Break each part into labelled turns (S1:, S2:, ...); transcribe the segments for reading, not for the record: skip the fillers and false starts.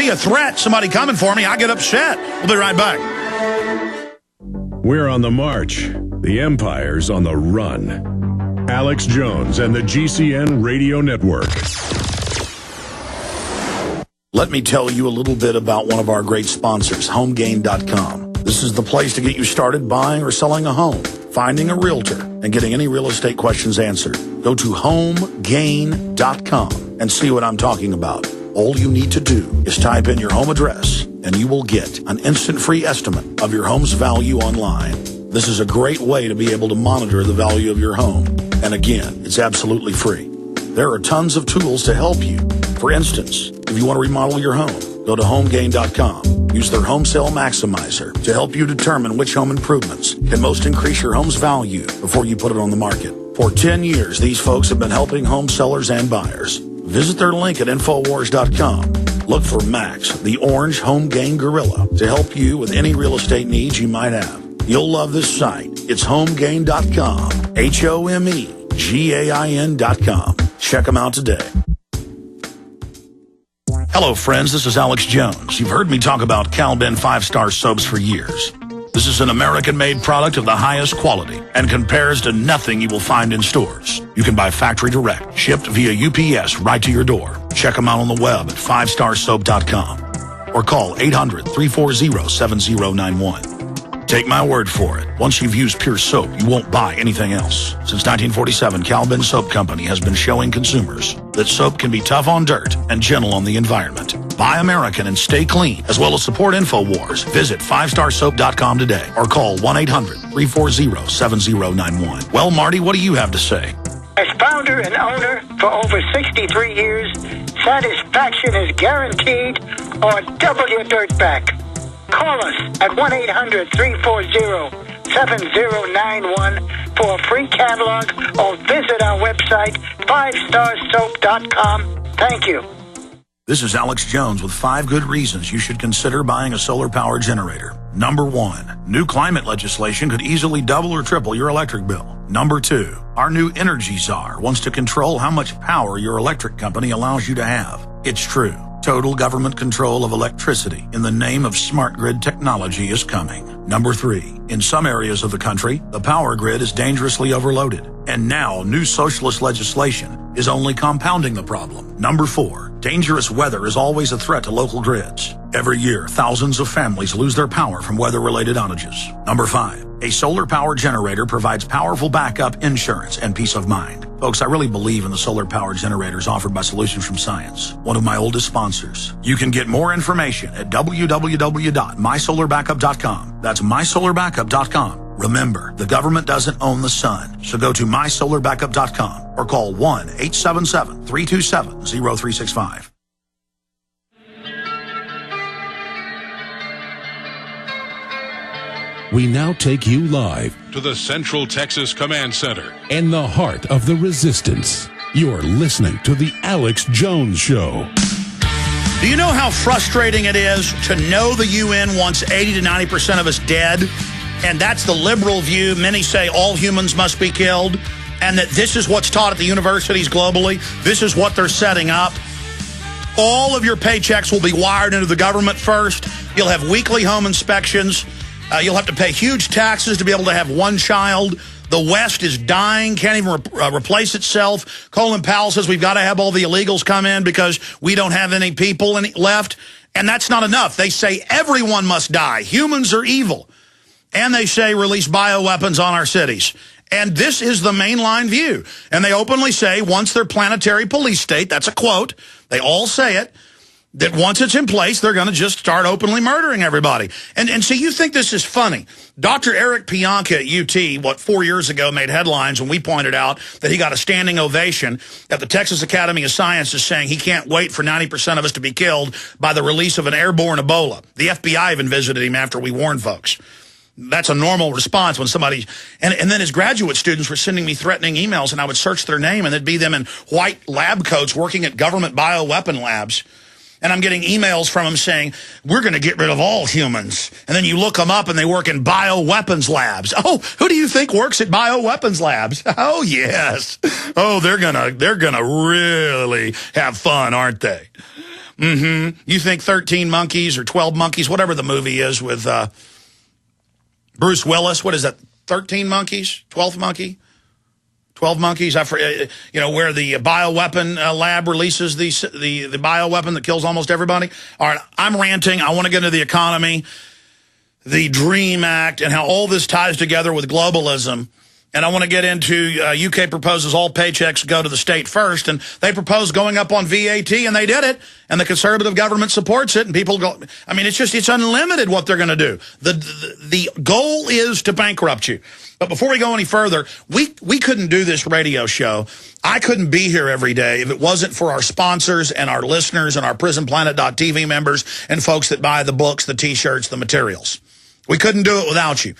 S1: see a threat, somebody coming for me, I get upset. We'll be right back.
S2: We're on the march. The empire's on the run. Alex Jones and the GCN Radio Network.
S1: Let me tell you a little bit about one of our great sponsors, HomeGain.com. This is the place to get you started buying or selling a home, finding a realtor, and getting any real estate questions answered. Go to HomeGain.com and see what I'm talking about. All you need to do is type in your home address, and you will get an instant free estimate of your home's value online. This is a great way to be able to monitor the value of your home. And again, it's absolutely free. There are tons of tools to help you. For instance, if you want to remodel your home, go to HomeGain.com. Use their Home Sale Maximizer to help you determine which home improvements can most increase your home's value before you put it on the market. For 10 years, these folks have been helping home sellers and buyers. Visit their link at Infowars.com. Look for Max, the orange home gain gorilla, to help you with any real estate needs you might have. You'll love this site. It's HomeGain.com. HomeGain.com. Check them out today. Hello, friends. This is Alex Jones. You've heard me talk about Calben 5-star soaps for years. This is an American-made product of the highest quality and compares to nothing you will find in stores. You can buy factory direct, shipped via UPS right to your door. Check them out on the web at 5starsoap.com or call 800-340-7091. Take my word for it. Once you've used Pure Soap, you won't buy anything else. Since 1947, Calben Soap Company has been showing consumers that soap can be tough on dirt and gentle on the environment. Buy American and stay clean, as well as support InfoWars. Visit 5starsoap.com today or call 1-800-340-7091. Well, Marty, what do you have to say?
S3: As founder and owner for over 63 years, satisfaction is guaranteed or double your dirt back. Call us at 1-800-340-7091 for a free catalog or visit our website, 5starsoap.com. Thank you.
S1: This is Alex Jones with 5 good reasons you should consider buying a solar power generator. Number 1, new climate legislation could easily double or triple your electric bill. Number 2, our new energy czar wants to control how much power your electric company allows you to have. It's true. Total government control of electricity in the name of smart grid technology is coming. Number 3, in some areas of the country, the power grid is dangerously overloaded. And now, new socialist legislation is only compounding the problem. Number 4, dangerous weather is always a threat to local grids. Every year, thousands of families lose their power from weather-related outages. Number 5, a solar power generator provides powerful backup insurance and peace of mind. Folks, I really believe in the solar power generators offered by Solutions from Science, one of my oldest sponsors. You can get more information at www.mysolarbackup.com. That's mysolarbackup.com. Remember, the government doesn't own the sun, so go to mysolarbackup.com or call 1-877-327-0365.
S4: We now take you live
S2: To the Central Texas Command Center.
S4: in the heart of the resistance. You're listening to The Alex Jones Show.
S1: Do you know how frustrating it is to know the UN wants 80 to 90% of us dead? And that's the liberal view. Many say all humans must be killed, and that this is what's taught at the universities globally. This is what they're setting up. All of your paychecks will be wired into the government first. You'll have weekly home inspections. You'll have to pay huge taxes to be able to have one child. The West is dying, can't even replace itself. Colin Powell says we've got to have all the illegals come in because we don't have any people left. And that's not enough. They say everyone must die. Humans are evil. And they say release bioweapons on our cities. And this is the mainline view. And they openly say once they're planetary police state, that's a quote, they all say it, that once it's in place, they're going to just start openly murdering everybody. And so you think this is funny. Dr. Eric Pianka at UT, 4 years ago, made headlines when we pointed out that he got a standing ovation at the Texas Academy of Sciences saying he can't wait for 90% of us to be killed by the release of an airborne Ebola. The FBI even visited him after we warned folks. That's a normal response when somebody... And then his graduate students were sending me threatening emails, and I would search their name, and it'd be them in white lab coats working at government bioweapon labs. And I'm getting emails from them saying, we're going to get rid of all humans. And then you look them up and they work in bioweapons labs. Oh, who do you think works at bioweapons labs? Oh, yes. Oh, they're gonna really have fun, aren't they? You think 13 Monkeys or 12 Monkeys, whatever the movie is with Bruce Willis. What is that, 13 Monkeys? 12th Monkey? 12 Monkeys? Where the bioweapon lab releases the bioweapon that kills almost everybody. All right, I'm ranting. I want to get into the economy, the DREAM Act, and how all this ties together with globalism. And I want to get into UK proposes all paychecks go to the state first. And they propose going up on VAT, and they did it. And the conservative government supports it. And people go, I mean, it's unlimited what they're going to do. The goal is to bankrupt you. But before we go any further, we couldn't do this radio show. I couldn't be here every day if it wasn't for our sponsors and our listeners and our PrisonPlanet.tv members and folks that buy the books, the T-shirts, the materials. We couldn't do it without you.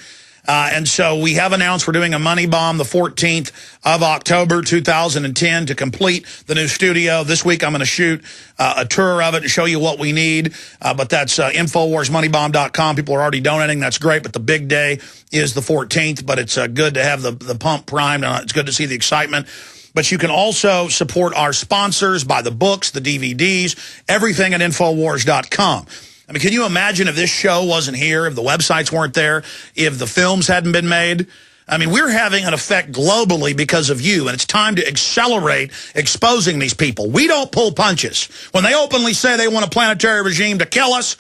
S1: And so we have announced we're doing a money bomb the 14th of October 2010 to complete the new studio. This week I'm going to shoot a tour of it to show you what we need. But that's InfoWarsMoneyBomb.com. People are already donating. That's great. But the big day is the 14th. But it's good to have the pump primed. And it's good to see the excitement. But you can also support our sponsors, buy the books, the DVDs, everything at InfoWars.com. I mean, can you imagine if this show wasn't here, if the websites weren't there, if the films hadn't been made? I mean, we're having an effect globally because of you, and it's time to accelerate exposing these people. We don't pull punches. When they openly say they want a planetary regime to kill us,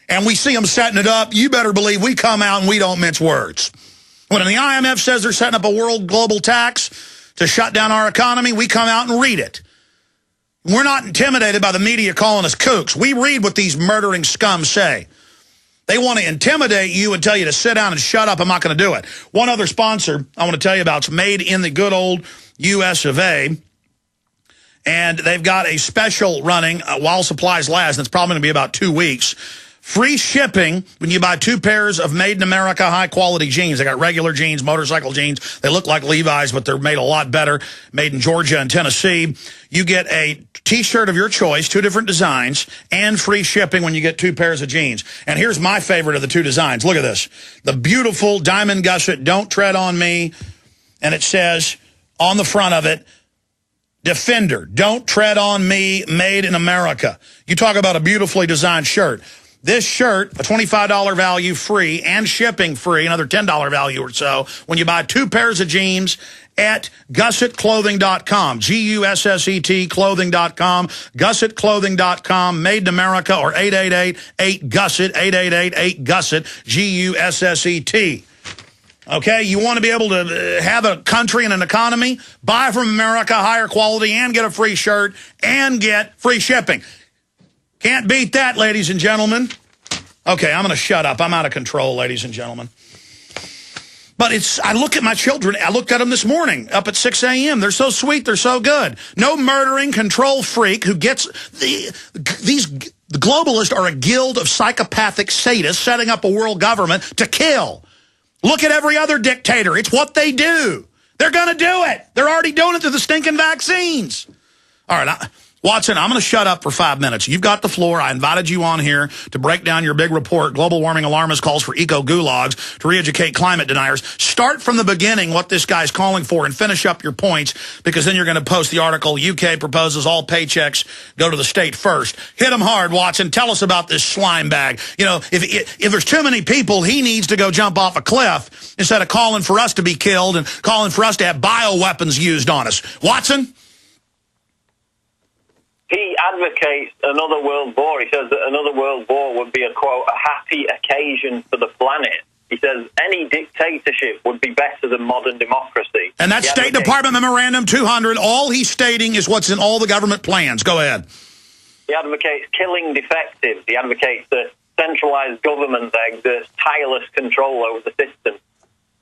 S1: and we see them setting it up, you better believe we come out and we don't mince words. When the IMF says they're setting up a world global tax to shut down our economy, we come out and read it. We're not intimidated by the media calling us kooks. We read what these murdering scum say. They want to intimidate you and tell you to sit down and shut up. I'm not going to do it. One other sponsor I want to tell you about is made in the good old U.S. of A. And they've got a special running while supplies last, and it's probably going to be about 2 weeks. Free shipping when you buy 2 pairs of Made in America high-quality jeans. They got regular jeans, motorcycle jeans. They look like Levi's, but they're made a lot better, made in Georgia and Tennessee. You get a T-shirt of your choice, 2 different designs, and free shipping when you get 2 pairs of jeans. And here's my favorite of the 2 designs. Look at this. The beautiful diamond gusset, "Don't Tread on Me," and it says on the front of it, "Defender, don't tread on me, made in America." You talk about a beautifully designed shirt. This shirt, a $25 value free and shipping free, another $10 value or so, when you buy 2 pairs of jeans at gussetclothing.com, Gusset clothing.com, gussetclothing.com, made in America, or 888-8-GUSSET, 888-8-GUSSET, Gusset. Okay, you want to be able to have a country and an economy? Buy from America, higher quality, and get a free shirt, and get free shipping. Can't beat that, ladies and gentlemen. Okay, I'm going to shut up. I'm out of control, ladies and gentlemen. But I look at my children. I looked at them this morning up at 6 a.m. They're so sweet. They're so good. No murdering control freak who gets the globalists are a guild of psychopathic sadists setting up a world government to kill. Look at every other dictator. It's what they do. They're going to do it. They're already doing it to the stinking vaccines. All right, Watson, I'm going to shut up for 5 minutes. You've got the floor. I invited you on here to break down your big report, Global Warming Alarmist Calls for Eco-Gulags to Re-Educate Climate Deniers. Start from the beginning what this guy's calling for and finish up your points, because then you're going to post the article, UK proposes all paychecks go to the state first. Hit him hard, Watson. Tell us about this slime bag. You know, if there's too many people, he needs to go jump off a cliff instead of calling for us to be killed and calling for us to have bioweapons used on us. Watson?
S5: He advocates another world war. He says that another world war would be a, quote, a happy occasion for the planet. He says any dictatorship would be better than modern democracy.
S1: And that's State Department Memorandum 200. All he's stating is what's in all the government plans. Go ahead.
S5: He advocates killing defectives. He advocates that centralized government that exerts tireless control over the system.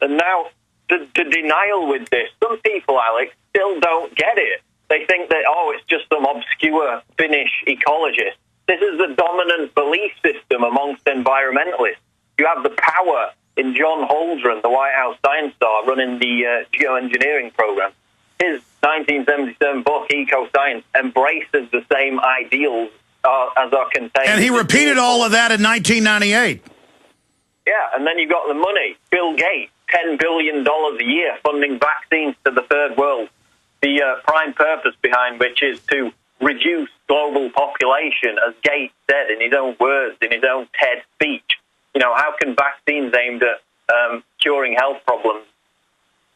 S5: And now, the denial with this, some people, Alex, still don't get it. They think that, oh, it's just some obscure Finnish ecologist. This is the dominant belief system amongst environmentalists. You have the power in John Holdren, the White House science star, running the geoengineering program. His 1977 book, Eco-Science, embraces the same ideals as are contained.
S1: And he repeated all of that in 1998.
S5: Yeah, and then you got the money. Bill Gates, $10 billion a year funding vaccines to the third world. The prime purpose behind which is to reduce global population, as Gates said in his own words, in his own TED speech. How can vaccines aimed at curing health problems,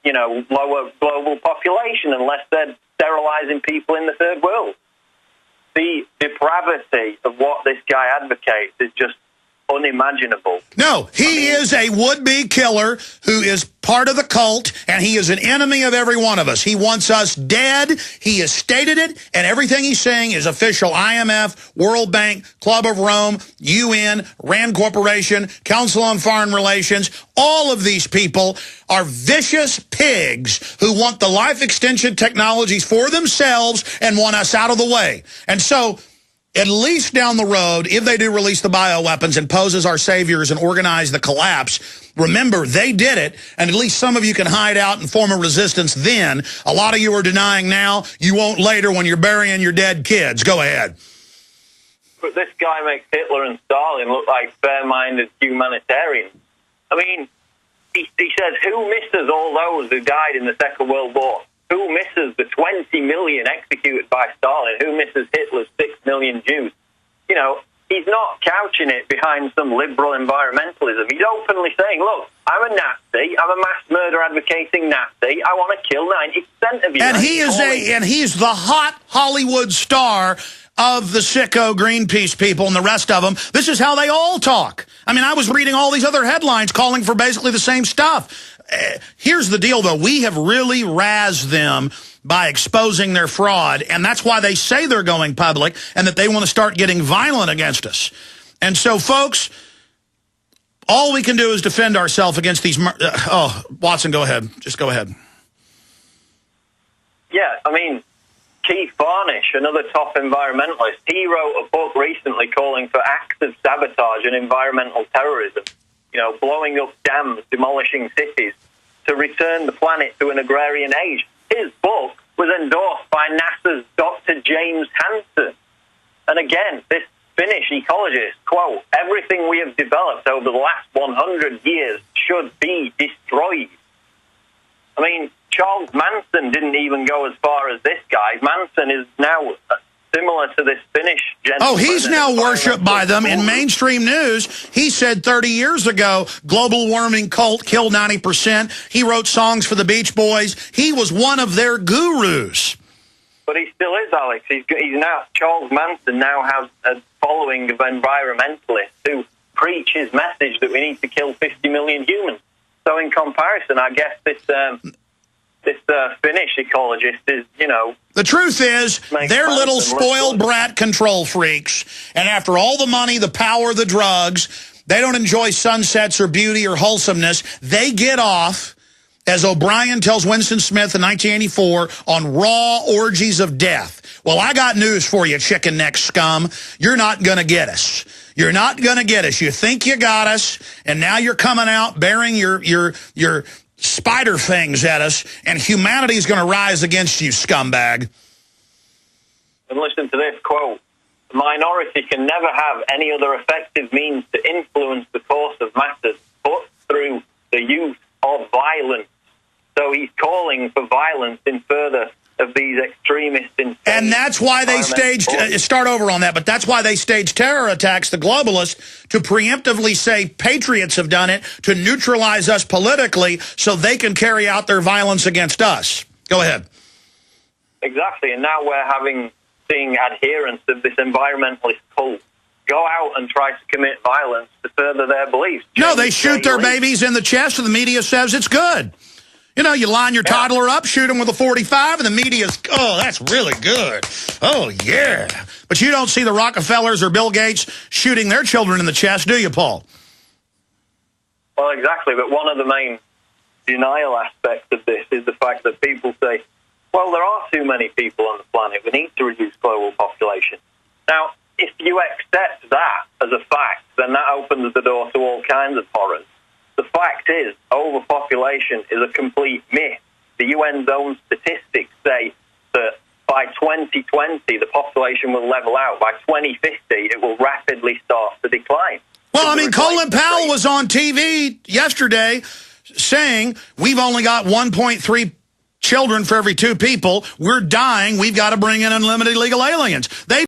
S5: lower global population unless they're sterilizing people in the third world? The depravity of what this guy advocates is just unimaginable.
S1: No, he is a would-be killer who is part of the cult, and he is an enemy of every one of us. He wants us dead. He has stated it, and everything he's saying is official. IMF, World Bank, Club of Rome, UN, RAND Corporation, Council on Foreign Relations. All of these people are vicious pigs who want the life extension technologies for themselves and want us out of the way. And so, at least down the road, if they do release the bioweapons and pose as our saviors and organize the collapse, remember, they did it, and at least some of you can hide out and form a resistance then. A lot of you are denying now. You won't later when you're burying your dead kids. Go ahead.
S5: But this guy makes Hitler and Stalin look like fair-minded humanitarians. I mean, he says, who misses all those who died in the Second World War? Who misses the 20 million executed by Stalin? Who misses Hitler's 6 million Jews? He's not couching it behind some liberal environmentalism. He's openly saying, look, I'm a Nazi. I'm a mass murder advocating Nazi. I want to kill 90% of you.
S1: And he's the hot Hollywood star of the sicko Greenpeace people and the rest of them. This is how they all talk. I mean, I was reading all these other headlines calling for basically the same stuff. Here's the deal, though. We have really razzed them by exposing their fraud, and that's why they say they're going public and that they want to start getting violent against us. And so, folks, all we can do is defend ourselves against these... Watson, go ahead. Just go ahead.
S5: Yeah, I mean, Keith Varnish, another top environmentalist, he wrote a book recently calling for acts of sabotage and environmental terrorism. Blowing up dams, demolishing cities, to return the planet to an agrarian age. His book was endorsed by NASA's Dr. James Hansen. And again, this Finnish ecologist, quote, everything we have developed over the last 100 years should be destroyed. I mean, Charles Manson didn't even go as far as this guy. Manson is now similar to this Finnish gentleman.
S1: Oh, he's now worshipped by them in mainstream news. He said 30 years ago, global warming cult killed 90%. He wrote songs for the Beach Boys. He was one of their gurus.
S5: But he still is, Alex. He's now, Charles Manson now has a following of environmentalists who preach his message that we need to kill 50 million humans. So in comparison, I guess this Finnish ecologist is,
S1: The truth is, they're little spoiled brat control freaks. And after all the money, the power, the drugs, they don't enjoy sunsets or beauty or wholesomeness. They get off, as O'Brien tells Winston Smith in 1984, on raw orgies of death. Well, I got news for you, chicken neck scum. You're not going to get us. You're not going to get us. You think you got us, and now you're coming out bearing your spider fangs at us, and humanity is going to rise against you, scumbag.
S5: And listen to this quote. The minority can never have any other effective means to influence the course of matters but through the use of violence. So he's calling for violence in further of these extremists.
S1: And that's why they staged, start over on that, but that's why they staged terror attacks, the globalists, to preemptively say patriots have done it, to neutralize us politically so they can carry out their violence against us. Go ahead.
S5: Exactly, and now we're seeing adherents of this environmentalist cult go out and try to commit violence to further their beliefs.
S1: No, they shoot their babies in the chest, and the media says it's good. You line your toddler up, shoot him with a .45, and the media's, oh, that's really good. Oh, yeah. But you don't see the Rockefellers or Bill Gates shooting their children in the chest, do you, Paul?
S5: Well, exactly. But one of the main denial aspects of this is the fact that people say, well, there are too many people on the planet. We need to reduce global population. Now, if you accept that as a fact, then that opens the door to all kinds of horrors. The fact is, overpopulation is a complete myth. The UN's own statistics say that by 2020, the population will level out. By 2050, it will rapidly start to decline.
S1: Well, I mean, Colin Powell was on TV yesterday saying we've only got 1.3 children for every 2 people. We're dying. We've got to bring in unlimited illegal aliens. They